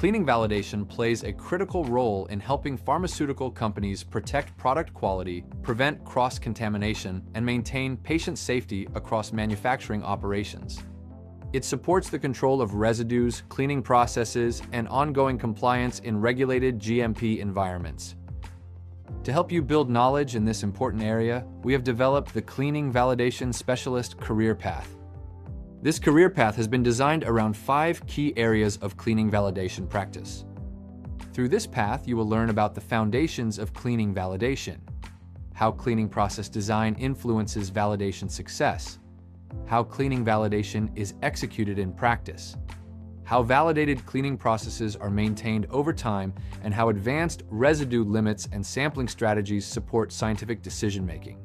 Cleaning validation plays a critical role in helping pharmaceutical companies protect product quality, prevent cross-contamination, and maintain patient safety across manufacturing operations. It supports the control of residues, cleaning processes, and ongoing compliance in regulated GMP environments. To help you build knowledge in this important area, we have developed the Cleaning Validation Specialist Career Path. This career path has been designed around 5 key areas of cleaning validation practice. Through this path, you will learn about the foundations of cleaning validation, how cleaning process design influences validation success, how cleaning validation is executed in practice, how validated cleaning processes are maintained over time, and how advanced residue limits and sampling strategies support scientific decision-making.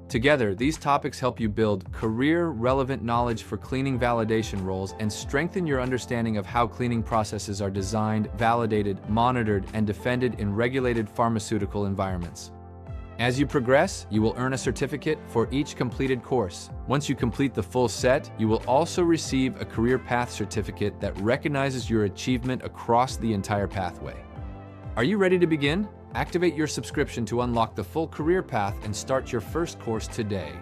Together, these topics help you build career-relevant knowledge for cleaning validation roles and strengthen your understanding of how cleaning processes are designed, validated, monitored, and defended in regulated pharmaceutical environments. As you progress, you will earn a certificate for each completed course. Once you complete the full set, you will also receive a career path certificate that recognizes your achievement across the entire pathway. Are you ready to begin? Activate your subscription to unlock the full career path and start your first course today.